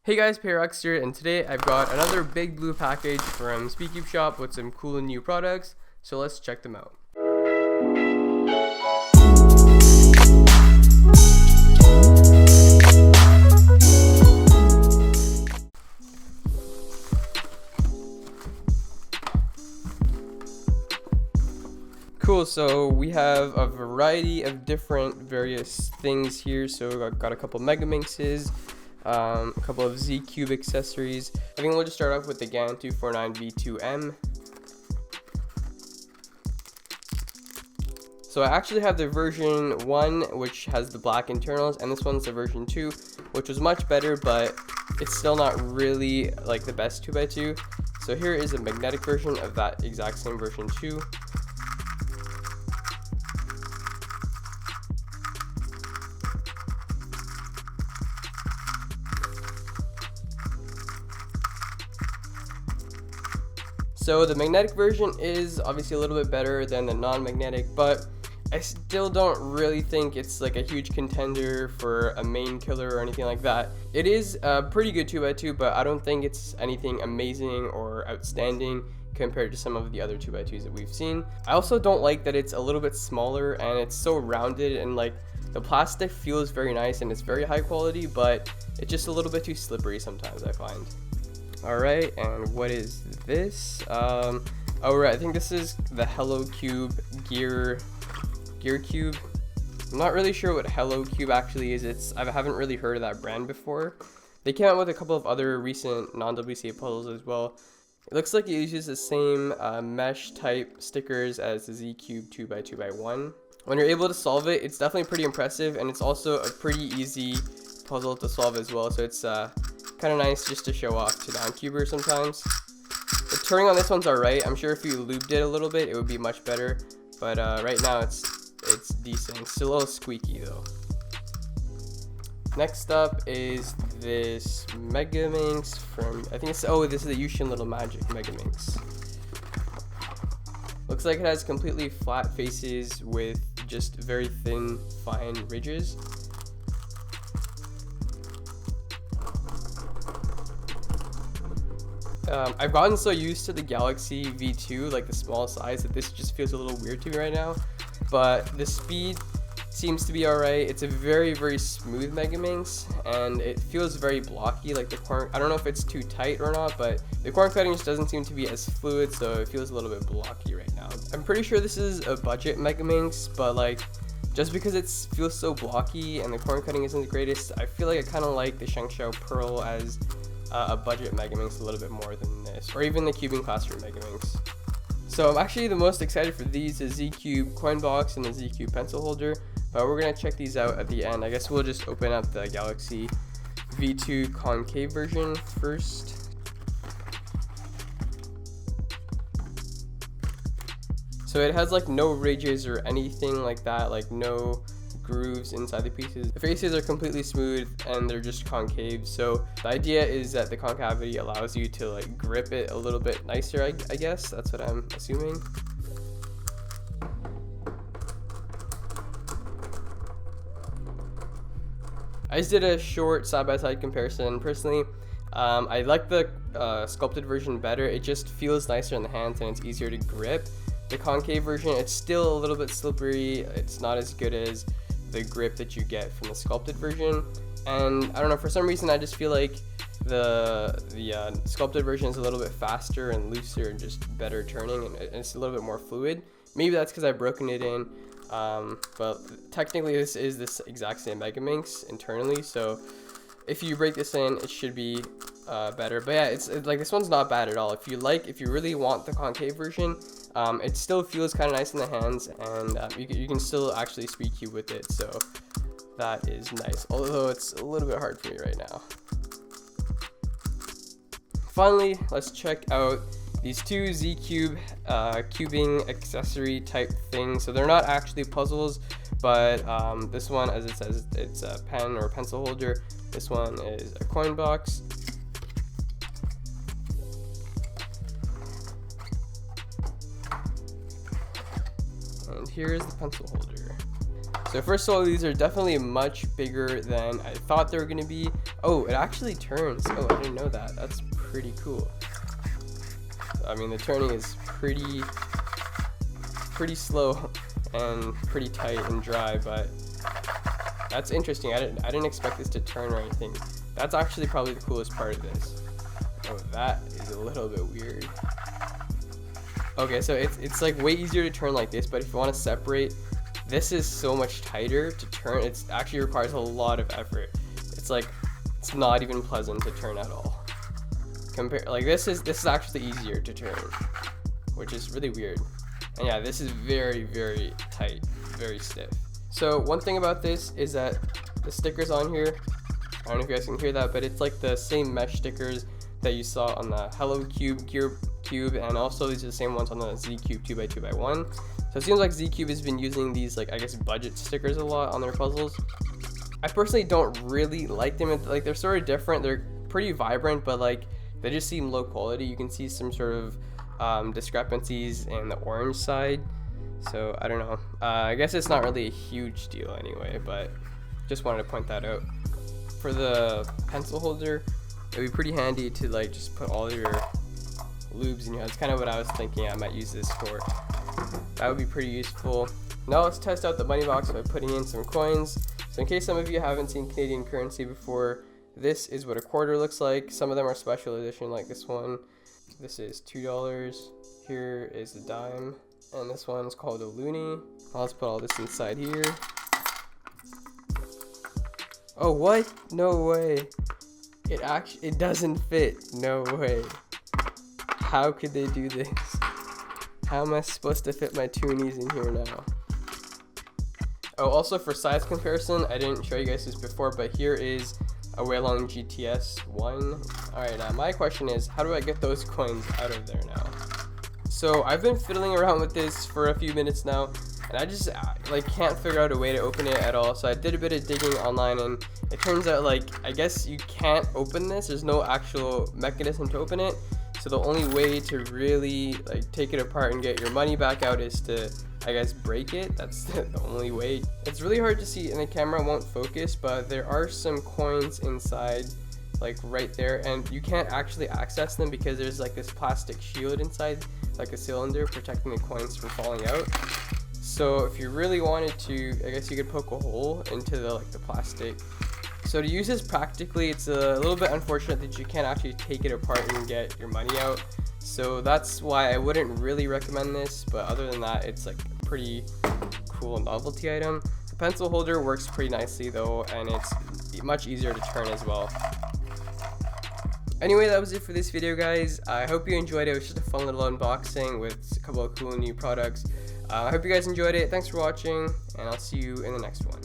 Hey guys, Paradox here, and today I've got another big blue package from SpeedCube Shop with some cool new products, so let's check them out. Cool, so we have a variety of different various things here. So I've got a couple Megaminxes, a couple of Z-Cube accessories. I think we'll just start off with the GAN 249V2M. So I actually have the version 1, which has the black internals, and this one's the version 2, which was much better, but it's still not really like the best 2x2. So here is a magnetic version of that exact same version 2. So the magnetic version is obviously a little bit better than the non-magnetic, but I still don't really think it's like a huge contender for a main killer or anything like that. It is a pretty good 2x2, but I don't think it's anything amazing or outstanding compared to some of the other 2x2s that we've seen. I also don't like that it's a little bit smaller and it's so rounded, and like the plastic feels very nice and it's very high quality, but it's just a little bit too slippery sometimes, I find. Alright, and what is this? Oh right, I think this is the HelloCube gear cube. I'm not really sure what HelloCube actually is. I haven't really heard of that brand before. They came out with a couple of other recent non-WCA puzzles as well. It looks like it uses the same mesh type stickers as the Z-Cube 2x2x1. When you're able to solve it, it's definitely pretty impressive, and it's also a pretty easy puzzle to solve as well, so it's kind of nice just to show off to non-cubers sometimes. The turning on this one's alright. I'm sure if you lubed it a little bit, it would be much better, but right now it's decent. It's still a little squeaky though. Next up is this Megaminx from, I think it's, this is the YuXin Little Magic Megaminx. Looks like it has completely flat faces with just very thin, fine ridges. I've gotten so used to the Galaxy V2, like the small size, that this just feels a little weird to me right now. But the speed seems to be alright. It's a very, very smooth Megaminx, and it feels very blocky. Like the corner, I don't know if it's too tight or not, but the corner cutting just doesn't seem to be as fluid, so it feels a little bit blocky right now. I'm pretty sure this is a budget Megaminx, but like, just because it feels so blocky and the corner cutting isn't the greatest, I feel like I kind of like the ShengShou Pearl as a budget Megaminx a little bit more than this, or even the cubing classroom Megaminx. So I'm actually the most excited for these, the Z-Cube coin box and the Z-Cube pencil holder, but we're gonna check these out at the end. I guess we'll just open up the Galaxy V2 Concave version first. So it has like no ridges or anything like that, like no grooves inside the pieces. The faces are completely smooth and they're just concave, so the idea is that the concavity allows you to like grip it a little bit nicer, I guess. That's what I'm assuming. I just did a short side-by-side comparison. Personally, I like the sculpted version better. It just feels nicer in the hands and it's easier to grip. The concave version, it's still a little bit slippery. It's not as good as the grip that you get from the sculpted version, and I don't know, for some reason I just feel like the sculpted version is a little bit faster and looser and just better turning, and it's a little bit more fluid. Maybe that's because I've broken it in, but technically this is this exact same Megaminx internally, so if you break this in, it should be better. But yeah, it's like, this one's not bad at all. If you really want the concave version, it still feels kind of nice in the hands, and you can still actually SpeedCube with it, so that is nice, although it's a little bit hard for me right now. Finally, let's check out these two Z-Cube cubing accessory type things. So they're not actually puzzles, but this one, as it says, it's a pen or pencil holder. This one is a coin box. And here's the pencil holder. So first of all, these are definitely much bigger than I thought they were going to be. Oh, it actually turns. Oh, I didn't know that. That's pretty cool. I mean, the turning is pretty slow and pretty tight and dry, but that's interesting. I didn't expect this to turn or anything. That's actually probably the coolest part of this. Oh, that is a little bit weird. Okay, so it's like way easier to turn like this, but if you want to separate, this is so much tighter to turn. It actually requires a lot of effort. It's like, it's not even pleasant to turn at all. Like this is actually easier to turn, which is really weird. And yeah, this is very, very tight, very stiff. So one thing about this is that the stickers on here, I don't know if you guys can hear that, but it's like the same mesh stickers that you saw on the HelloCube Cube, and also these are the same ones on the Z-Cube 2x2x1. So it seems like Z-Cube has been using these, like, I guess budget stickers a lot on their puzzles. I personally don't really like them. Like, they're sort of different. They're pretty vibrant, but like they just seem low quality. You can see some sort of discrepancies in the orange side. So I don't know. I guess it's not really a huge deal anyway, but just wanted to point that out. For the pencil holder, it'd be pretty handy to like just put all of your lubes in here. That's kind of what I was thinking I might use this for. That would be pretty useful. Now let's test out the money box by putting in some coins. So in case some of you haven't seen Canadian currency before, this is what a quarter looks like. Some of them are special edition, like this one. This is $2. Here is the dime, and this one's called a loonie. Let's put all this inside here. Oh, what? No way. It doesn't fit. No way. How could they do this? How am I supposed to fit my toonies in here now? Oh, also for size comparison, I didn't show you guys this before, but here is a Weilong GTS 1. Alright, now my question is, how do I get those coins out of there now? So I've been fiddling around with this for a few minutes now, and I just like can't figure out a way to open it at all. So I did a bit of digging online, and it turns out, like, I guess you can't open this. There's no actual mechanism to open it. So the only way to really like take it apart and get your money back out is to, I guess, break it. That's the only way. It's really hard to see and the camera won't focus, but there are some coins inside, like right there, and you can't actually access them because there's like this plastic shield inside, like a cylinder protecting the coins from falling out. So if you really wanted to, I guess you could poke a hole into the plastic. So to use this practically, it's a little bit unfortunate that you can't actually take it apart and get your money out. So that's why I wouldn't really recommend this, but other than that, it's like a pretty cool novelty item. The pencil holder works pretty nicely though, and it's much easier to turn as well. Anyway, that was it for this video, guys. I hope you enjoyed it. It was just a fun little unboxing with a couple of cool new products. I hope you guys enjoyed it. Thanks for watching, and I'll see you in the next one.